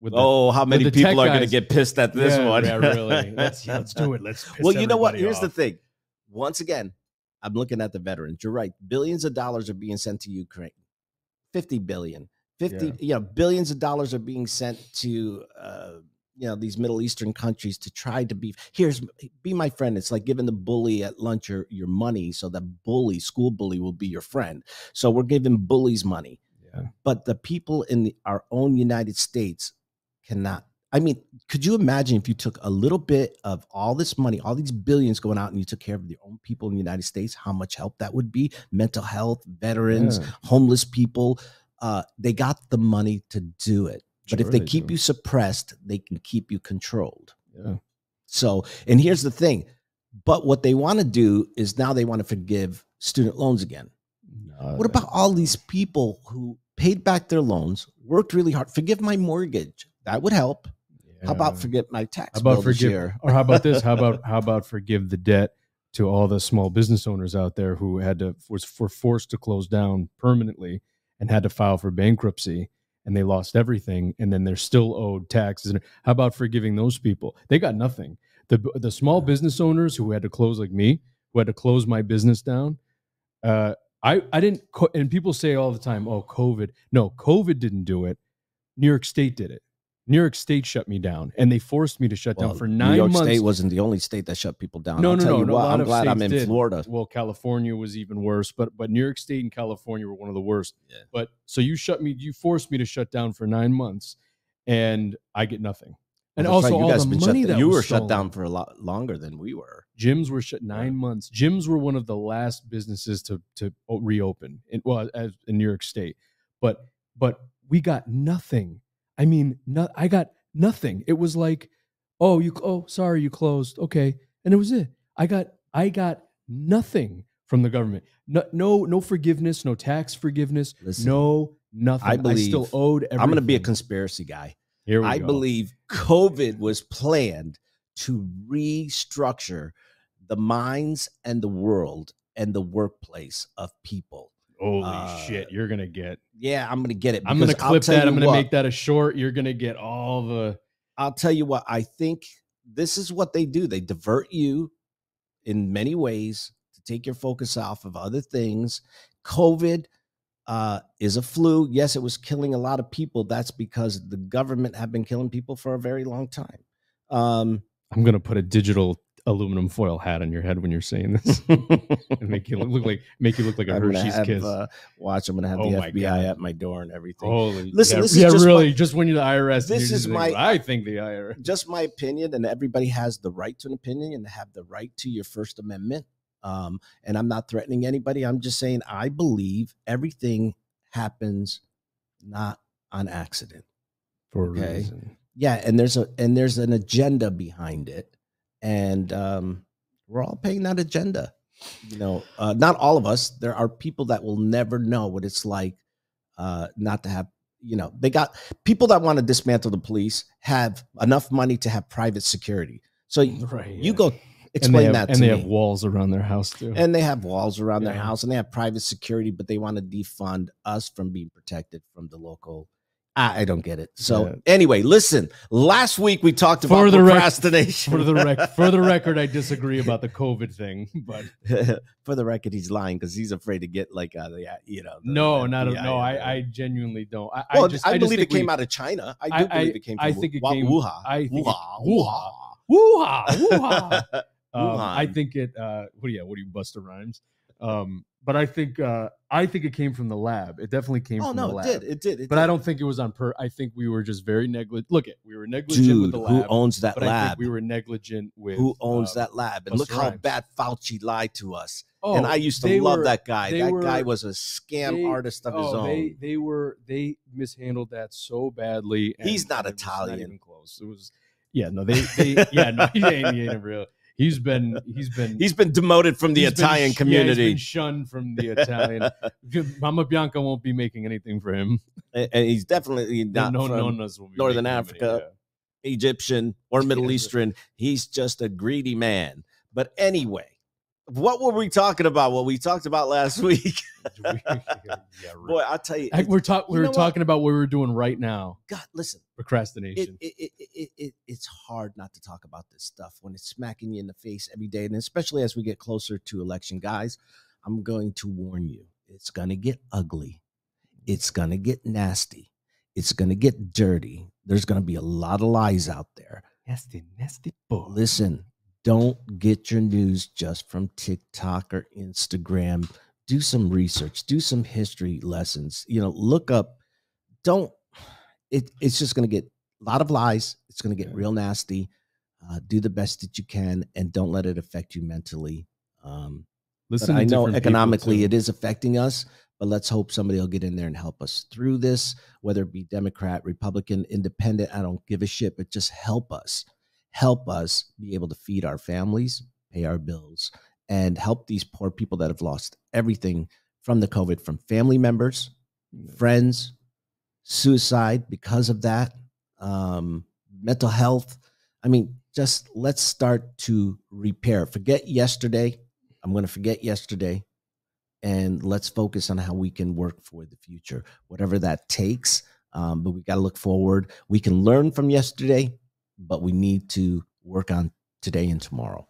with Oh, how many people are going to get pissed at this one? Yeah, really. Let's do it. Let's piss well, you know what? everybody Here's off. the thing. Once again, I'm looking at the veterans. You're right. Billions of dollars are being sent to Ukraine. 50 billion. 50, billions of dollars are being sent to these Middle Eastern countries to try to be my friend. It's like giving the bully at lunch your money so that school bully will be your friend. So we're giving bullies money. Yeah. But the people in our own United States cannot. I mean, could you imagine if you took a little bit of all this money, all these billions going out, and you took care of your own people in the United States, how much help that would be? Mental health, veterans, homeless people. They got the money to do it. But if they keep you suppressed, they can keep you controlled. Yeah. So, and here's the thing. But what they want to do is now they want to forgive student loans again. What about all these people who paid back their loans, worked really hard? Forgive my mortgage. That would help. Yeah. How about forget my tax bill this year? Or how about this? How about forgive the debt to all the small business owners out there who were forced to close down permanently and had to file for bankruptcy, and they lost everything, and then they're still owed taxes. How about forgiving those people? They got nothing. The small business owners who had to close, like me, who had to close my business down. I didn't. And people say all the time, "Oh, COVID." No, COVID didn't do it. New York State did it. New York State shut me down, and they forced me to shut down for 9 months. New York State wasn't the only state that shut people down. No. I'm glad I'm in Florida. Well, California was even worse, but New York State and California were one of the worst. Yeah. But so you forced me to shut down for 9 months, and I get nothing. And also, all the money that you were shut down for a lot longer than we were. Gyms were shut 9 months. Gyms were one of the last businesses to reopen. As in New York State, but we got nothing. I mean, I got nothing. It was like, sorry, you closed. Okay. And it was it. I got nothing from the government. No forgiveness, no tax forgiveness. Listen, nothing. I still owed everything. I'm going to be a conspiracy guy. Here we go. I believe COVID was planned to restructure the minds and the world and the workplace of people. Holy shit, you're going to get... Yeah, I'm going to get it. I'm going to clip that. I'm going to make that a short. You're going to get all the... I'll tell you what, I think this is what they do. They divert you in many ways to take your focus off of other things. COVID is a flu. Yes, it was killing a lot of people. That's because the government have been killing people for a very long time. I'm going to put a digital aluminum foil hat on your head when you're saying this and make you look like a Hershey's Kiss. Watch, I'm gonna have the FBI at my door and everything. Holy, listen, this is just when you're the IRS. This is I think the IRS. Just my opinion, and everybody has the right to an opinion and have the right to your First Amendment. And I'm not threatening anybody. I'm just saying I believe everything happens not on accident. For a reason. Yeah, and there's an agenda behind it. And we're all paying that agenda. Not all of us. There are people that will never know what it's like not to have, they got people that want to dismantle the police have enough money to have private security. So you go explain that to me. And they have walls around their house too. And they have walls around their house and they have private security, but they want to defund us from being protected from the local. I don't get it. So anyway, listen, last week we talked about procrastination. For the record, I disagree about the COVID thing, but for the record, he's lying because he's afraid to get like, I genuinely don't. I believe it came out of China. I do believe it came from Wuhan. Wuhan. I think it, what do you, Busta Rhymes? But I think it came from the lab. It definitely came from the lab. It did. But I don't think it was on I think we were just very negligent. We were negligent with the lab. Who owns that lab? I think we were negligent with who owns that lab. And look how bad Fauci lied to us. And I used to love that guy. That guy was a scam artist of his own. They mishandled that so badly. He's not Italian. Not even close. It was he ain't real. He's been demoted from the Italian community. He's been shunned from the Italian. Mama Bianca won't be making anything for him, and he's definitely not from Northern Africa, Egyptian, or Middle Eastern. He's just a greedy man. But anyway, What were we talking about? What we talked about last week. Yeah, right. Boy, I'll tell you. We were talking about what we were doing right now. God, listen. Procrastination. It's hard not to talk about this stuff when it's smacking you in the face every day, and especially as we get closer to election. Guys, I'm going to warn you. It's going to get ugly. It's going to get nasty. It's going to get dirty. There's going to be a lot of lies out there. Nasty boy. Listen, don't get your news just from TikTok or Instagram. Do some research. Do some history lessons. Look up. It's just going to get a lot of lies. It's going to get real nasty. Do the best that you can, and don't let it affect you mentally. Listen, I know economically it is affecting us, but let's hope somebody will get in there and help us through this, whether it be Democrat, Republican, Independent. I don't give a shit, but just help us be able to feed our families, pay our bills, and help these poor people that have lost everything from the COVID, from family members, friends, suicide because of that, mental health. I mean, just let's start to repair. Forget yesterday. I'm going to forget yesterday, and let's focus on how we can work for the future, whatever that takes. But we got to look forward. We can learn from yesterday, but we need to work on today and tomorrow.